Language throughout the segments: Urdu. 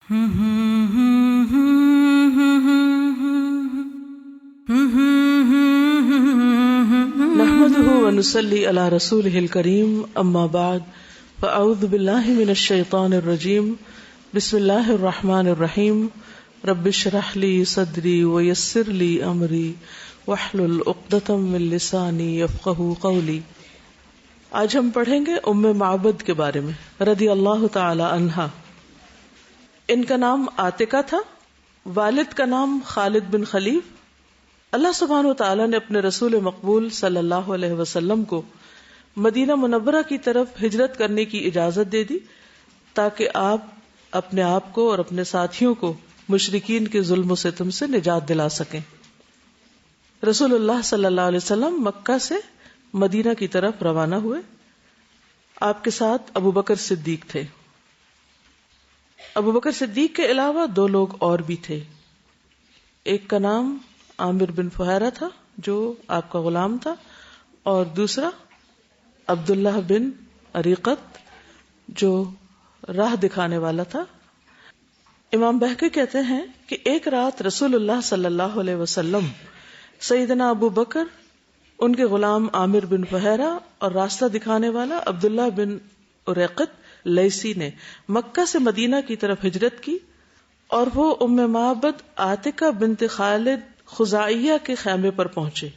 نحمده ونصلي على رسوله الكريم اما بعد فاعوذ بالله من الشيطان الرجيم بسم الله الرحمن الرحيم رب اشرح لي صدري ويسر لي امري واحلل عقدة من لساني يفقهوا قولي۔ آج ہم پڑھیں گے ام معبد کے بارے میں رضی اللہ تعالی عنہا۔ ان کا نام عاتکہ تھا، والد کا نام خالد بن خلیف۔ اللہ سبحانہ وتعالی نے اپنے رسول مقبول صلی اللہ علیہ وسلم کو مدینہ منورہ کی طرف ہجرت کرنے کی اجازت دے دی تاکہ آپ اپنے آپ کو اور اپنے ساتھیوں کو مشرکین کے ظلم و ستم سے نجات دلا سکیں۔ رسول اللہ صلی اللہ علیہ وسلم مکہ سے مدینہ کی طرف روانہ ہوئے۔ آپ کے ساتھ ابو بکر صدیق تھے۔ ابو بکر صدیق کے علاوہ دو لوگ اور بھی تھے۔ ایک کا نام عامر بن فہیرہ تھا جو آپ کا غلام تھا، اور دوسرا عبداللہ بن عریقت جو راہ دکھانے والا تھا۔ امام بہقی کہتے ہیں کہ ایک رات رسول اللہ صلی اللہ علیہ وسلم، سیدنا ابو بکر، ان کے غلام عامر بن فہیرہ اور راستہ دکھانے والا عبداللہ بن عریقت لیسی نے مکہ سے مدینہ کی طرف ہجرت کی، اور وہ ام معبد عاتکہ بنت خالد خزاعیہ کے خیمے پر پہنچے۔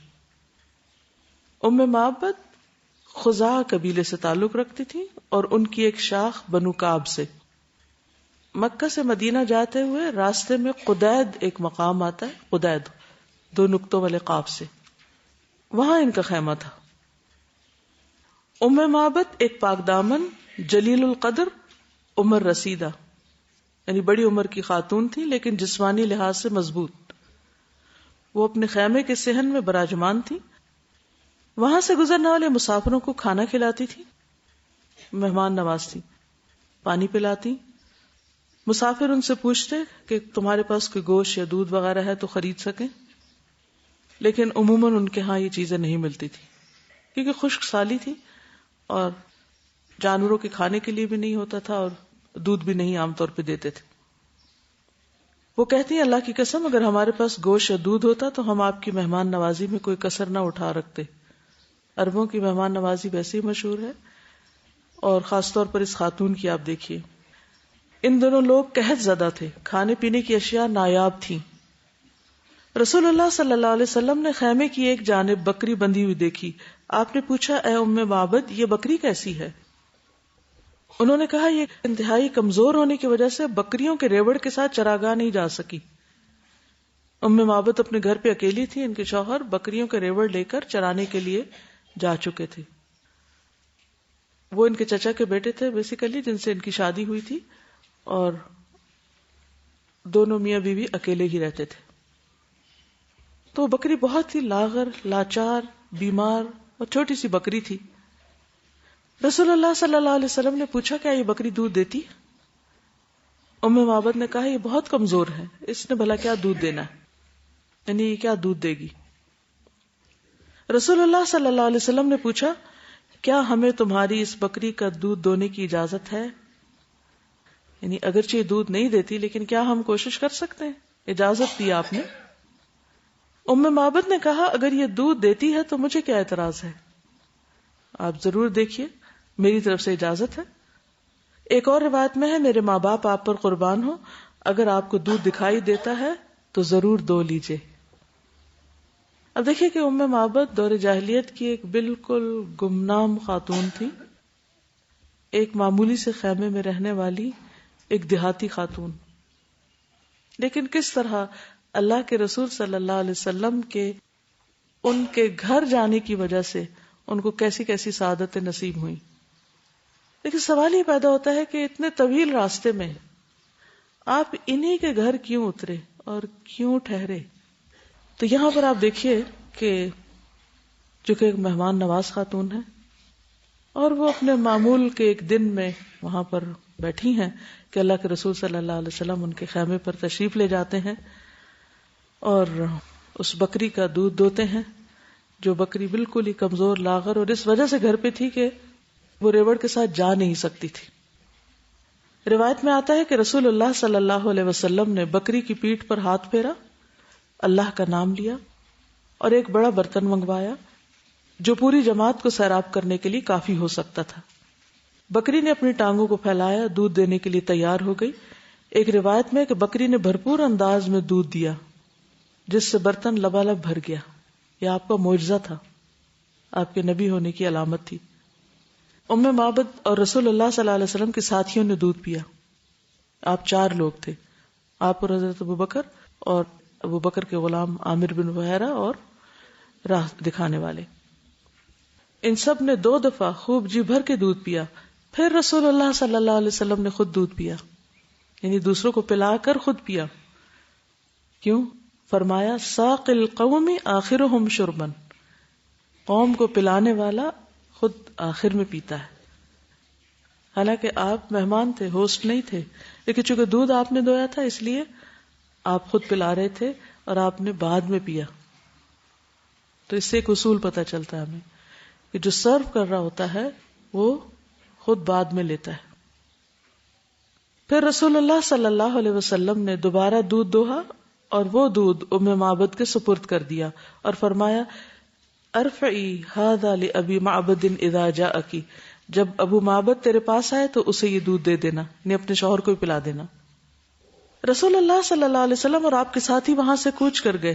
ام معبد خزاع قبیلے سے تعلق رکھتی تھی اور ان کی ایک شاخ بنو کعب سے۔ مکہ سے مدینہ جاتے ہوئے راستے میں قدید ایک مقام آتا ہے، قدید دو نقطوں والے قاف سے، وہاں ان کا خیمہ تھا۔ ام معبد ایک پاک دامن، جلیل القدر، عمر رسیدہ، یعنی بڑی عمر کی خاتون تھی لیکن جسمانی لحاظ سے مضبوط۔ وہ اپنے خیمے کے صحن میں براجمان تھی۔ وہاں سے گزرنے والے مسافروں کو کھانا کھلاتی تھی، مہمان نواز تھی، پانی پلاتی۔ مسافر ان سے پوچھتے کہ تمہارے پاس کوئی گوشت یا دودھ وغیرہ ہے تو خرید سکیں، لیکن عموماً ان کے ہاں یہ چیزیں نہیں ملتی تھی کیونکہ خشک سالی تھی اور جانوروں کے کھانے کے لیے بھی نہیں ہوتا تھا، اور دودھ بھی نہیں عام طور پہ دیتے تھے۔ وہ کہتی ہیں اللہ کی قسم اگر ہمارے پاس گوشت یا دودھ ہوتا تو ہم آپ کی مہمان نوازی میں کوئی کسر نہ اٹھا رکھتے۔ عربوں کی مہمان نوازی ویسے ہی مشہور ہے، اور خاص طور پر اس خاتون کی آپ دیکھیے۔ ان دونوں لوگ قحط زدہ تھے، کھانے پینے کی اشیاء نایاب تھیں۔ رسول اللہ صلی اللہ علیہ وسلم نے خیمے کی ایک جانب بکری بندھی ہوئی دیکھی۔ آپ نے پوچھا اے ام معبد یہ بکری کیسی ہے؟ انہوں نے کہا یہ انتہائی کمزور ہونے کی وجہ سے بکریوں کے ریوڑ کے ساتھ چراگاہ نہیں جا سکی۔ ام معبد اپنے گھر پہ اکیلی تھی، ان کے شوہر بکریوں کے ریوڑ لے کر چرانے کے لیے جا چکے تھے۔ وہ ان کے چچا کے بیٹے تھے بیسیکلی، جن سے ان کی شادی ہوئی تھی، اور دونوں میاں بیوی اکیلے ہی رہتے تھے۔ تو بکری بہت ہی لاغر، لاچار، بیمار اور چھوٹی سی بکری تھی۔ رسول اللہ صلی اللہ علیہ وسلم نے پوچھا کیا یہ بکری دودھ دیتی؟ ام معبد نے کہا یہ بہت کمزور ہے، اس نے بھلا کیا دودھ دینا ہے، یعنی یہ کیا دودھ دے گی؟ رسول اللہ صلی اللہ علیہ وسلم نے پوچھا کیا ہمیں تمہاری اس بکری کا دودھ دونے کی اجازت ہے؟ یعنی اگرچہ یہ دودھ نہیں دیتی لیکن کیا ہم کوشش کر سکتے ہیں؟ اجازت دی آپ نے۔ ام معبد نے کہا اگر یہ دودھ دیتی ہے تو مجھے کیا اعتراض ہے، آپ ضرور دیکھیے، میری طرف سے اجازت ہے۔ ایک اور روایت میں ہے میرے ماں باپ آپ پر قربان ہو، اگر آپ کو دودھ دکھائی دیتا ہے تو ضرور دو لیجئے۔ اب دیکھیے کہ ام معبد دور جاہلیت کی ایک بالکل گمنام خاتون تھی، ایک معمولی سے خیمے میں رہنے والی ایک دیہاتی خاتون، لیکن کس طرح اللہ کے رسول صلی اللہ علیہ وسلم کے ان کے گھر جانے کی وجہ سے ان کو کیسی کیسی سعادتیں نصیب ہوئیں۔ لیکن سوال یہ پیدا ہوتا ہے کہ اتنے طویل راستے میں آپ انہی کے گھر کیوں اترے اور کیوں ٹھہرے؟ تو یہاں پر آپ دیکھیے کہ جو کہ ایک مہمان نواز خاتون ہے، اور وہ اپنے معمول کے ایک دن میں وہاں پر بیٹھی ہیں کہ اللہ کے رسول صلی اللہ علیہ وسلم ان کے خیمے پر تشریف لے جاتے ہیں اور اس بکری کا دودھ دوتے ہیں، جو بکری بالکل ہی کمزور لاغر اور اس وجہ سے گھر پہ تھی کہ وہ ریوڑ کے ساتھ جا نہیں سکتی تھی۔ روایت میں آتا ہے کہ رسول اللہ صلی اللہ علیہ وسلم نے بکری کی پیٹھ پر ہاتھ پھیرا، اللہ کا نام لیا اور ایک بڑا برتن منگوایا جو پوری جماعت کو سیراب کرنے کے لیے کافی ہو سکتا تھا۔ بکری نے اپنی ٹانگوں کو پھیلایا، دودھ دینے کے لیے تیار ہو گئی۔ ایک روایت میں کہ بکری نے بھرپور انداز میں دودھ دیا جس سے برتن لبالب بھر گیا۔ یہ آپ کا معجزہ تھا، آپ کے نبی ہونے کی علامت تھی۔ ام معبد اور رسول اللہ صلی اللہ علیہ وسلم کے ساتھیوں نے دودھ پیا۔ آپ 4 لوگ تھے، آپ اور حضرت ابوبکر اور ابوبکر کے غلام عامر بن وحیرہ اور راہ دکھانے والے۔ ان سب نے 2 دفعہ خوب جی بھر کے دودھ پیا۔ پھر رسول اللہ صلی اللہ علیہ وسلم نے خود دودھ پیا، یعنی دوسروں کو پلا کر خود پیا۔ کیوں؟ فرمایا ساق القوم آخرهم شربا، قوم کو پلانے والا خود آخر میں پیتا ہے۔ حالانکہ آپ مہمان تھے، ہوسٹ نہیں تھے، لیکن چونکہ دودھ آپ نے دویا تھا اس لیے آپ خود پلا رہے تھے اور آپ نے بعد میں پیا۔ تو اس سے ایک اصول پتہ چلتا ہے ہمیں کہ جو سرو کر رہا ہوتا ہے وہ خود بعد میں لیتا ہے۔ پھر رسول اللہ صلی اللہ علیہ وسلم نے دوبارہ دودھ دوہا اور وہ دودھ ام معبد کے سپرد کر دیا اور فرمایا ارفعی ھذا لأبی معبد اذا جاءکی، جب ابو معبد تیرے پاس آئے تو اسے یہ دودھ دے دینا، یعنی اپنے شوہر کو ہی پلا دینا۔ رسول اللہ صلی اللہ علیہ وسلم اور آپ کے ساتھی وہاں سے کوچ کر گئے۔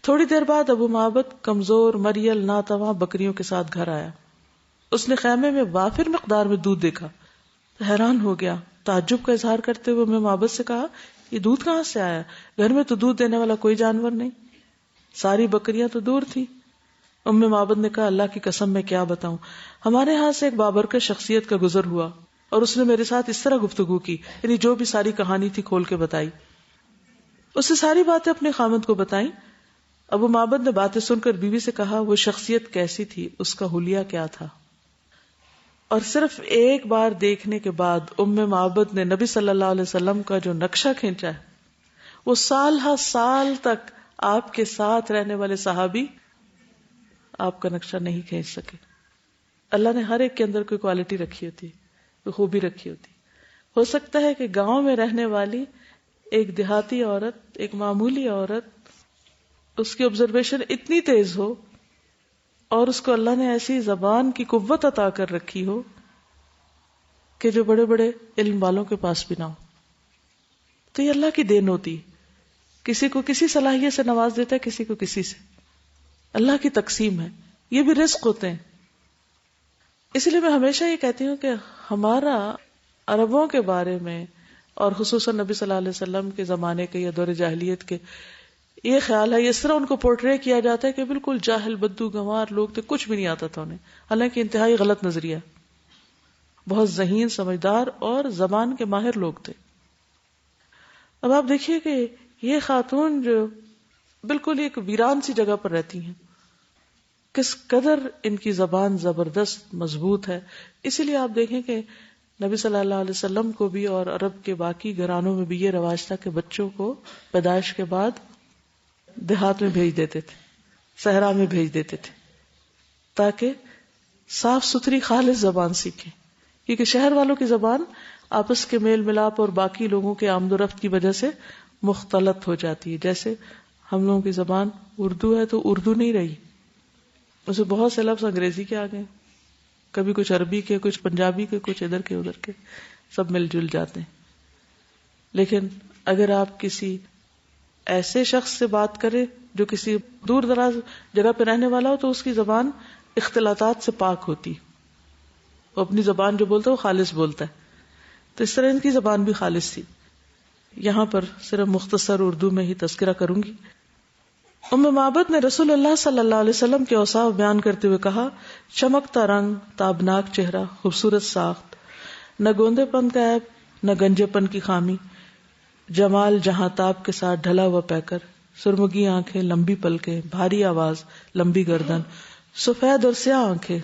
تھوڑی دیر بعد ابو معبد کمزور، مریل، ناتواں بکریوں کے ساتھ گھر آیا۔ اس نے خیمے میں وافر مقدار میں دودھ دیکھا، حیران ہو گیا، تعجب کا اظہار کرتے ہوئے ام معبد سے کہا یہ دودھ کہاں سے آیا؟ گھر میں تو دودھ دینے والا کوئی جانور نہیں، ساری بکریاں تو دور تھی۔ ام معبد نے کہا اللہ کی قسم میں کیا بتاؤں، ہمارے ہاں سے ایک بابرکت شخصیت کا گزر ہوا اور اس نے میرے ساتھ اس طرح گفتگو کی، یعنی جو بھی ساری کہانی تھی کھول کے بتائی۔ اس نے ساری باتیں اپنے خامند کو بتائیں۔ ابو معبد نے باتیں سن کر بیوی سے کہا وہ شخصیت کیسی تھی، اس کا حلیہ کیا تھا؟ اور صرف ایک بار دیکھنے کے بعد ام معبد نے نبی صلی اللہ علیہ وسلم کا جو نقشہ کھینچا ہے، وہ سال ہر سال تک آپ کے ساتھ رہنے والے صحابی آپ کا نقشہ نہیں کھینچ سکے۔ اللہ نے ہر ایک کے اندر کوئی کوالٹی رکھی ہوتی، کوئی خوبی رکھی ہوتی۔ ہو سکتا ہے کہ گاؤں میں رہنے والی ایک دیہاتی عورت، ایک معمولی عورت، اس کی آبزرویشن اتنی تیز ہو اور اس کو اللہ نے ایسی زبان کی قوت عطا کر رکھی ہو کہ جو بڑے بڑے علم والوں کے پاس بھی نہ ہو۔ تو یہ اللہ کی دین ہوتی، کسی کو کسی صلاحیت سے نواز دیتا ہے، کسی کو کسی سے، اللہ کی تقسیم ہے، یہ بھی رزق ہوتے ہیں۔ اس لیے میں ہمیشہ یہ کہتی ہوں کہ ہمارا عربوں کے بارے میں اور خصوصاً نبی صلی اللہ علیہ وسلم کے زمانے کے یا دور جاہلیت کے یہ خیال ہے، اس طرح ان کو پورٹرے کیا جاتا ہے کہ بالکل جاہل بدو گنوار لوگ تھے، کچھ بھی نہیں آتا تھا انہیں، حالانکہ انتہائی غلط نظریہ، بہت ذہین، سمجھدار اور زبان کے ماہر لوگ تھے۔ اب آپ دیکھیے کہ یہ خاتون جو بالکل ایک ویران سی جگہ پر رہتی ہیں، کس قدر ان کی زبان زبردست مضبوط ہے۔ اسی لیے آپ دیکھیں کہ نبی صلی اللہ علیہ وسلم کو بھی اور عرب کے باقی گھرانوں میں بھی یہ رواج تھا کہ بچوں کو پیدائش کے بعد دیہات میں بھیج دیتے تھے، صحرا میں بھیج دیتے تھے، تاکہ صاف ستھری خالص زبان سیکھیں، کیونکہ شہر والوں کی زبان آپس کے میل ملاپ اور باقی لوگوں کے آمد و رفت کی وجہ سے مختلط ہو جاتی ہے۔ جیسے ہم لوگوں کی زبان اردو ہے تو اردو نہیں رہی، اسے بہت سے لفظ انگریزی کے آ گئے، کبھی کچھ عربی کے، کچھ پنجابی کے، کچھ ادھر کے ادھر کے، سب مل جل جاتے ہیں۔ لیکن اگر آپ کسی ایسے شخص سے بات کرے جو کسی دور دراز جگہ پہ رہنے والا ہو تو اس کی زبان اختلاطات سے پاک ہوتی، وہ اپنی زبان جو بولتا ہے وہ خالص بولتا ہے، تو اس طرح ان کی زبان بھی خالص تھی۔ یہاں پر صرف مختصر اردو میں ہی تذکرہ کروں گی۔ ام معبد نے رسول اللہ صلی اللہ علیہ وسلم کے اوصاف بیان کرتے ہوئے کہا چمکتا رنگ، تابناک چہرہ، خوبصورت ساخت، نہ گوندے پن کا عیب نہ گنجے پن کی خامی، جمال جہاں تاب کے ساتھ ڈھلا ہوا پیکر، سرمگی آنکھیں، لمبی پلکیں، بھاری آواز، لمبی گردن، سفید اور سیاہ آنکھیں،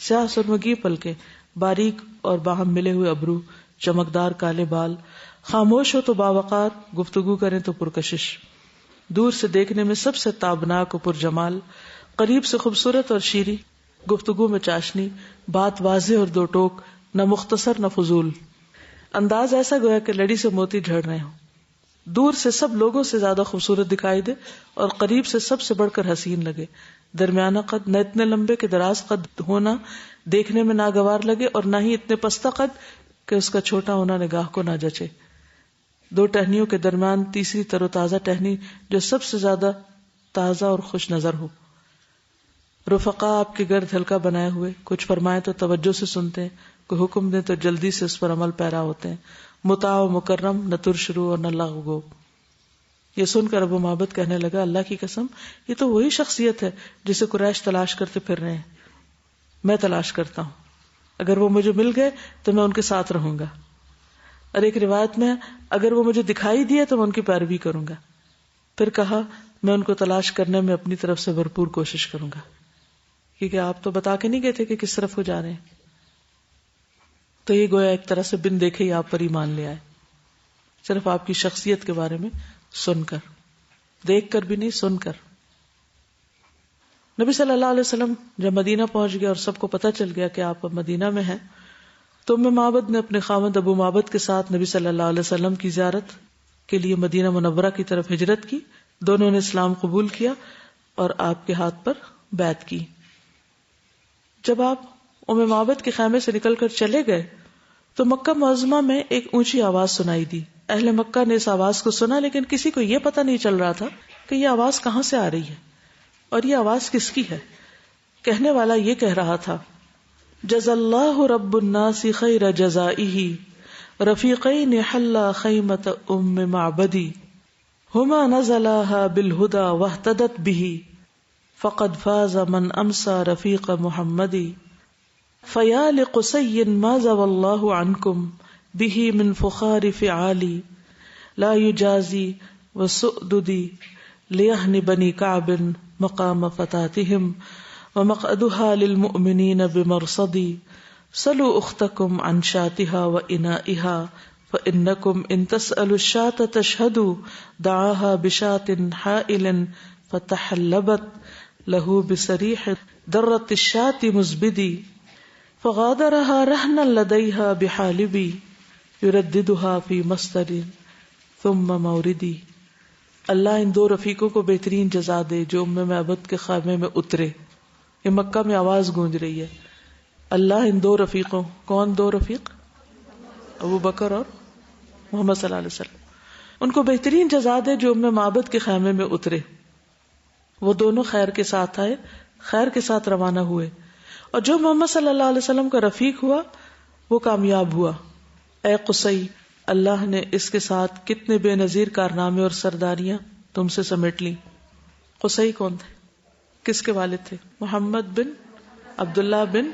سیاہ سرمگی پلکیں، باریک اور باہم ملے ہوئے ابرو، چمکدار کالے بال، خاموش ہو تو باوقار، گفتگو کریں تو پرکشش، دور سے دیکھنے میں سب سے تابناک و پرجمال، قریب سے خوبصورت اور شیریں، گفتگو میں چاشنی، بات واضح اور دو ٹوک، نہ مختصر نہ فضول۔ انداز ایسا گویا کہ لڑی سے موتی جھڑ رہے ہوں، دور سے سب لوگوں سے زیادہ خوبصورت دکھائی دے اور قریب سے سب سے بڑھ کر حسین لگے، درمیانہ قد، نہ اتنے لمبے کہ دراز قد ہونا دیکھنے میں ناگوار لگے اور نہ ہی اتنے پستہ قد کہ اس کا چھوٹا ہونا نگاہ کو نہ جچے، دو ٹہنیوں کے درمیان تیسری تر و تازہ ٹہنی جو سب سے زیادہ تازہ اور خوش نظر ہو، رفقا آپ کے گرد ہلکا بنائے ہوئے، کچھ فرمائے تو توجہ سے سنتے ہیں، کوئی حکم دے تو جلدی سے اس پر عمل پیرا ہوتے ہیں، مطاع و مکرم، نہ ترشرو اور نہ لغو گو۔ یہ سن کر ابو معبد کہنے لگا اللہ کی قسم یہ تو وہی شخصیت ہے جسے قریش تلاش کرتے پھر رہے ہیں، میں تلاش کرتا ہوں، اگر وہ مجھے مل گئے تو میں ان کے ساتھ رہوں گا، اور ایک روایت میں اگر وہ مجھے دکھائی دیے تو میں ان کی پیروی کروں گا۔ پھر کہا میں ان کو تلاش کرنے میں اپنی طرف سے بھرپور کوشش کروں گا، کیونکہ آپ تو بتا کے نہیں گئے تھے کہ کس طرف کو جا رہے ہیں۔ تو یہ گویا ایک طرح سے بن دیکھے ہی آپ پر ایمان لے آئے، صرف آپ کی شخصیت کے بارے میں سن کر، دیکھ کر بھی نہیں، سن کر۔ نبی صلی اللہ علیہ وسلم جب مدینہ پہنچ گیا اور سب کو پتہ چل گیا کہ آپ اب مدینہ میں ہیں، تو ام معبد نے اپنے خاوند ابو معبد کے ساتھ نبی صلی اللہ علیہ وسلم کی زیارت کے لیے مدینہ منورہ کی طرف ہجرت کی، دونوں نے اسلام قبول کیا اور آپ کے ہاتھ پر بیعت کی۔ جب آپ ام معبد کے خیمے سے نکل کر چلے گئے تو مکہ معظمہ میں ایک اونچی آواز سنائی دی۔ اہل مکہ نے اس آواز کو سنا، لیکن کسی کو یہ پتہ نہیں چل رہا تھا کہ یہ آواز کہاں سے آ رہی ہے اور یہ آواز کس کی ہے۔ کہنے والا یہ کہہ رہا تھا جزا اللہ رب الناس خیر جزائہ رفیقین حلا خیمۃ ام معبدی ہما نزلاها بالہدی واہتدت به فقد فاز من امسى رفیق محمدی فیا لقصی ما زوى الله عنكم به من فخار فعالی لا یجازی وسؤددی لیہن بنی کعب مقام فتاتهم ومقعدها للمؤمنین بمرصدی سلوا اختکم عن شاتها وانائها فانکم ان تسألوا الشاة تشهدوا دعاها بشاة حائل فتحلبت له بصریح درت الشاة مزبدی فغادرها رهنا لديها بحالبی یرددها فی مصدر ثم موردی۔ اللہ ان دو رفیقوں کو بہترین جزا دے جو ام معبد کے خیمے میں اترے۔ یہ مکہ میں آواز گونج رہی ہے، اللہ ان دو رفیقوں، کون دو رفیق؟ ابو بکر اور محمد صلی اللہ علیہ وسلم، ان کو بہترین جزا دے جو ام معبد کے خیمے میں اترے۔ وہ دونوں خیر کے ساتھ آئے، خیر کے ساتھ روانہ ہوئے، اور جو محمد صلی اللہ علیہ وسلم کا رفیق ہوا وہ کامیاب ہوا۔ اے قصی، اللہ نے اس کے ساتھ کتنے بے نظیر کارنامے اور سرداریاں تم سے سمیٹ لی۔ قصی کون تھے؟ کس کے والد تھے؟ محمد بن عبداللہ بن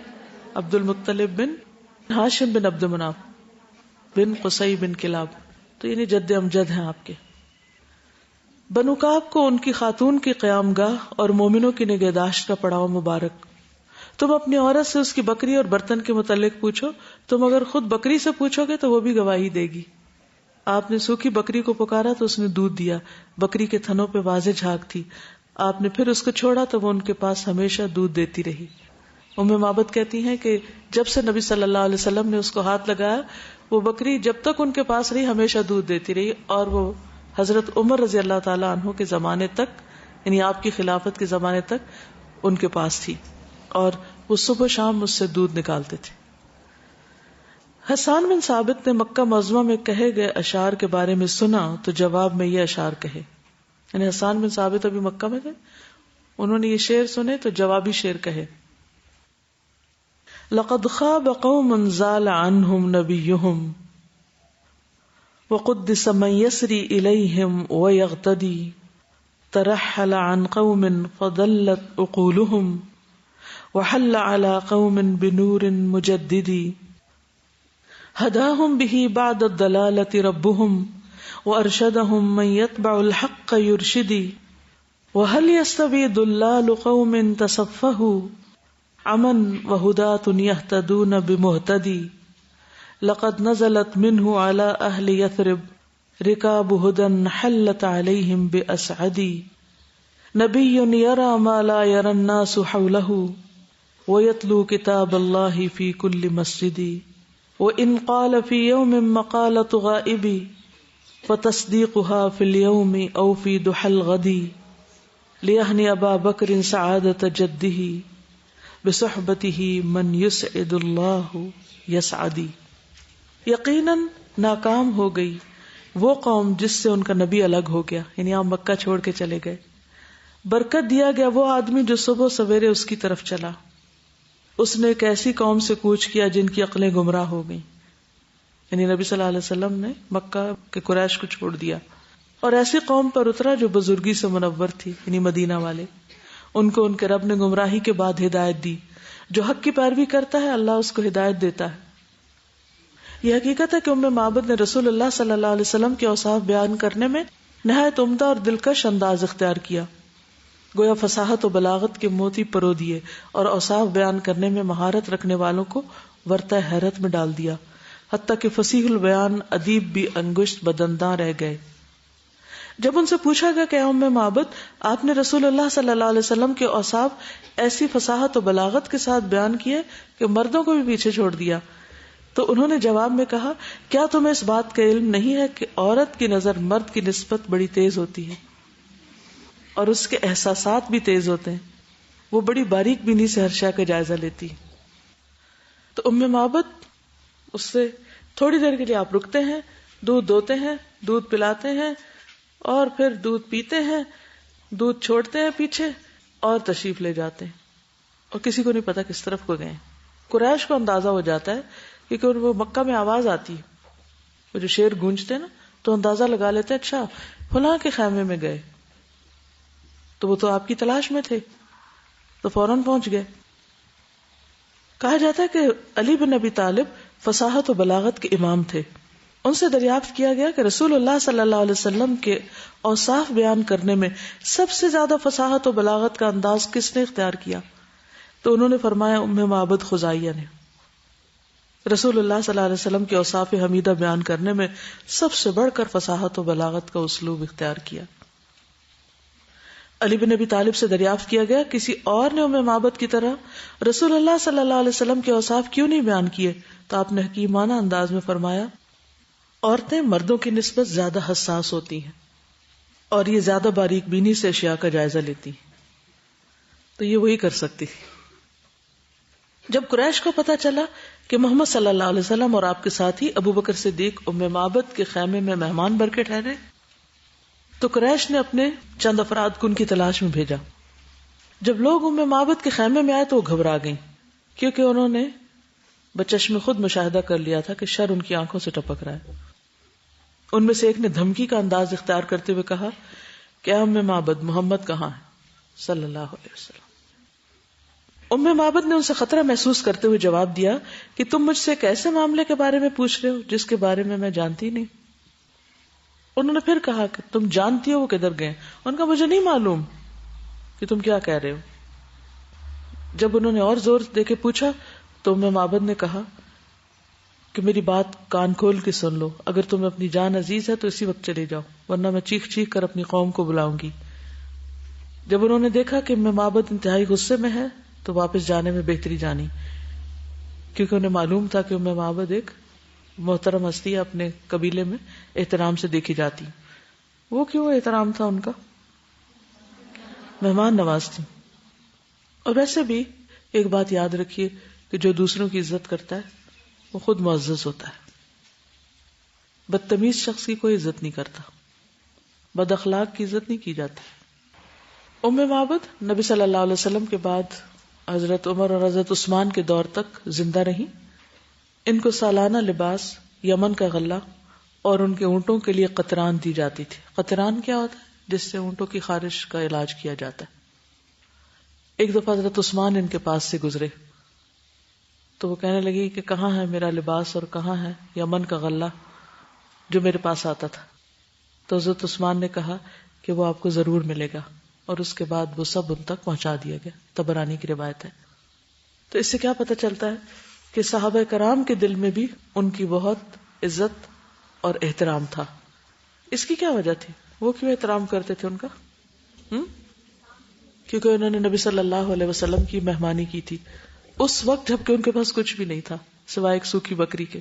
عبد المطلب بن ہاشم بن عبد مناف بن قصی بن کلاب، تو یعنی جد امجد ہیں آپ کے۔ بنو کعب کو ان کی خاتون کی قیام گاہ اور مومنوں کی نگہداشت کا پڑاؤ مبارک۔ تم اپنی عورت سے اس کی بکری اور برتن کے متعلق پوچھو، تم اگر خود بکری سے پوچھو گے تو وہ بھی گواہی دے گی۔ آپ نے سوکھی بکری کو پکارا تو اس نے دودھ دیا، بکری کے تھنوں پہ واضح جھاگ تھی۔ آپ نے پھر اس کو چھوڑا تو وہ ان کے پاس ہمیشہ دودھ دیتی رہی۔ ام معبد کہتی ہیں کہ جب سے نبی صلی اللہ علیہ وسلم نے اس کو ہاتھ لگایا، وہ بکری جب تک ان کے پاس رہی ہمیشہ دودھ دیتی رہی، اور وہ حضرت عمر رضی اللہ تعالی عنہ کے زمانے تک، یعنی آپ کی خلافت کے زمانے تک ان کے پاس تھی، اور وہ صبح شام اس سے دودھ نکالتے تھے۔ حسان بن ثابت نے مکہ معظمہ میں کہے گئے اشعار کے بارے میں سنا تو جواب میں یہ اشعار کہے، یعنی حسان بن ثابت ابھی مکہ میں تھے، انہوں نے یہ شعر سنے تو جوابی شعر کہے۔ لقد خاب قوم زال عنهم نبيهم وقدس من يسري إليهم ويغتدي ترحل عن قوم فضلت عقولهم وحل على قوم بنور مجدد هداهم به بعد الضلالة ربهم وأرشدهم من يتبع الحق يرشدي وهل يستوي ضلال قوم تصفهوا عمن وهداة يهتدون بمهتدي لقد نزلت منه على أهل يثرب ركاب هدى حلت عليهم بأسعد نبي يرى ما لا يرى الناس حوله ويتلو كتاب الله في كل مسجد وَإِنْ قَالَ فِي يَوْمٍ مَقَالَةُ غَائِبِ فَتَصْدِيقُهَا فِي الْيَوْمِ أَوْ فِي دُحَى الْغَدِ لِيَهْنِيَ أَبَا بَكْرٍ سَعَادَةَ جَدِّهِ بِصُحْبَتِهِ مَنْ يُسْعِدُ اللَّهُ يَسْعَدِ. یقیناً ناکام ہو گئی وہ قوم جس سے ان کا نبی الگ ہو گیا، یعنی آپ مکہ چھوڑ کے چلے گئے. برکت دیا گیا وہ آدمی جو صبح سویرے اس کی طرف چلا. اس نے ایک ایسی قوم سے کوچ کیا جن کی عقلیں گمراہ ہو گئیں، یعنی نبی صلی اللہ علیہ وسلم نے مکہ کے قریش کو چھوڑ دیا اور ایسی قوم پر اترا جو بزرگی سے منور تھی، یعنی مدینہ والے. ان کو ان کے رب نے گمراہی کے بعد ہدایت دی. جو حق کی پیروی کرتا ہے اللہ اس کو ہدایت دیتا ہے. یہ حقیقت ہے کہ ام معبد نے رسول اللہ صلی اللہ علیہ وسلم کے اوصاف بیان کرنے میں نہایت عمدہ اور دلکش انداز اختیار کیا. گویا فصاحت و بلاغت کے موتی پرو دیے اور اوصاف بیان کرنے میں مہارت رکھنے والوں کو ورطہ حیرت میں ڈال دیا، حتیٰ کہ فصیح البیان ادیب بھی انگشت بدنداں رہ گئے. جب ان سے پوچھا گیا کہ ام معبد آپ نے رسول اللہ صلی اللہ علیہ وسلم کے اوصاف ایسی فصاحت و بلاغت کے ساتھ بیان کیے کہ مردوں کو بھی پیچھے چھوڑ دیا، تو انہوں نے جواب میں کہا کیا تمہیں اس بات کا علم نہیں ہے کہ عورت کی نظر مرد کی نسبت بڑی تیز ہوتی ہے اور اس کے احساسات بھی تیز ہوتے ہیں. وہ بڑی باریک بینی سے ہر شے کا جائزہ لیتی. تو ام معبد اس سے تھوڑی دیر کے لیے آپ رکتے ہیں، دودھ دوتے ہیں، دودھ پلاتے ہیں اور پھر دودھ پیتے ہیں، دودھ چھوڑتے ہیں پیچھے اور تشریف لے جاتے ہیں اور کسی کو نہیں پتا کس طرف کو گئے. قریش کو اندازہ ہو جاتا ہے کیونکہ وہ مکہ میں آواز آتی ہے، وہ جو شیر گونجتے ہیں نا تو اندازہ لگا لیتے ہیں اچھا فلاں کے خیمے میں گئے، تو وہ تو آپ کی تلاش میں تھے تو فوراً پہنچ گئے. کہا جاتا ہے کہ علی بن ابی طالب فصاحت و بلاغت کے امام تھے. ان سے دریافت کیا گیا کہ رسول اللہ صلی اللہ علیہ وسلم کے اوصاف بیان کرنے میں سب سے زیادہ فصاحت و بلاغت کا انداز کس نے اختیار کیا؟ تو انہوں نے فرمایا ام معبد خزاعیہ نے. رسول اللہ صلی اللہ علیہ وسلم کے اوصاف حمیدہ بیان کرنے میں سب سے بڑھ کر فصاحت و بلاغت کا اسلوب اختیار کیا. علی بن ابی طالب سے دریافت کیا گیا کسی اور نے ام معبد کی طرح رسول اللہ صلی اللہ علیہ وسلم کے اوصاف کیوں نہیں بیان کیے؟ تو آپ نے حکیمانہ انداز میں فرمایا عورتیں مردوں کی نسبت زیادہ حساس ہوتی ہیں اور یہ زیادہ باریک بینی سے اشیاء کا جائزہ لیتی ہیں، تو یہ وہی کر سکتی. جب قریش کو پتا چلا کہ محمد صلی اللہ علیہ وسلم اور آپ کے ساتھی ابو بکر صدیق ام معبد کے خیمے میں مہمان بن کے ٹھہرے تو قریش نے اپنے چند افراد کو ان کی تلاش میں بھیجا. جب لوگ ام معبد کے خیمے میں آئے تو وہ گھبرا گئیں کیونکہ انہوں نے بچشم خود مشاہدہ کر لیا تھا کہ شر ان کی آنکھوں سے ٹپک رہا ہے. ان میں سے ایک نے دھمکی کا انداز اختیار کرتے ہوئے کہا کہ ام معبد محمد کہاں ہے صلی اللہ علیہ وسلم. ام معبد نے ان سے خطرہ محسوس کرتے ہوئے جواب دیا کہ تم مجھ سے ایک ایسے معاملے کے بارے میں پوچھ رہے ہو جس کے بارے میں جانتی نہیں. انہوں نے پھر کہا کہ تم جانتی ہو وہ کدھر گئے؟ ان کا مجھے نہیں معلوم کہ تم کیا کہہ رہے ہو. جب انہوں نے اور زور دے کے پوچھا تو ام معبد نے کہا کہ میری بات کان کھول کے سن لو، اگر تمہیں اپنی جان عزیز ہے تو اسی وقت چلے جاؤ ورنہ میں چیخ چیخ کر اپنی قوم کو بلاؤں گی. جب انہوں نے دیکھا کہ ام معبد انتہائی غصے میں ہے تو واپس جانے میں بہتری جانی، کیونکہ انہیں معلوم تھا کہ ام معبد ایک محترم ہستی اپنے قبیلے میں احترام سے دیکھی جاتی. وہ کیوں احترام تھا ان کا؟ مہمان نواز تھی. اور ویسے بھی ایک بات یاد رکھیے کہ جو دوسروں کی عزت کرتا ہے وہ خود معزز ہوتا ہے. بدتمیز شخص کی کوئی عزت نہیں کرتا، بد اخلاق کی عزت نہیں کی جاتی. ام معبد نبی صلی اللہ علیہ وسلم کے بعد حضرت عمر اور حضرت عثمان کے دور تک زندہ رہی. ان کو سالانہ لباس، یمن کا غلہ اور ان کے اونٹوں کے لیے قطران دی جاتی تھی. قطران کیا ہوتا ہے؟ جس سے اونٹوں کی خارش کا علاج کیا جاتا ہے. ایک دفعہ حضرت عثمان ان کے پاس سے گزرے تو وہ کہنے لگی کہ کہاں ہے میرا لباس اور کہاں ہے یمن کا غلہ جو میرے پاس آتا تھا؟ تو حضرت عثمان نے کہا کہ وہ آپ کو ضرور ملے گا، اور اس کے بعد وہ سب ان تک پہنچا دیا گیا. طبرانی کی روایت ہے. تو اس سے کیا پتہ چلتا ہے کہ صحابہ کرام کے دل میں بھی ان کی بہت عزت اور احترام تھا. اس کی کیا وجہ تھی؟ وہ کیوں احترام کرتے تھے ان کا؟ کیونکہ انہوں نے نبی صلی اللہ علیہ وسلم کی مہمانی کی تھی اس وقت جبکہ ان کے پاس کچھ بھی نہیں تھا. سوائے ایک سوکھی بکری کے.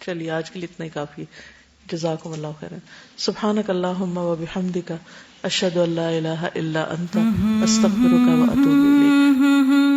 چلیے آج کے لیے اتنا ہی کافی. جزاکم اللہ خیرا. سبحانک اللہم و بحمدک اشہد ان لا الہ الا انت استغفرک و اتوب الیک.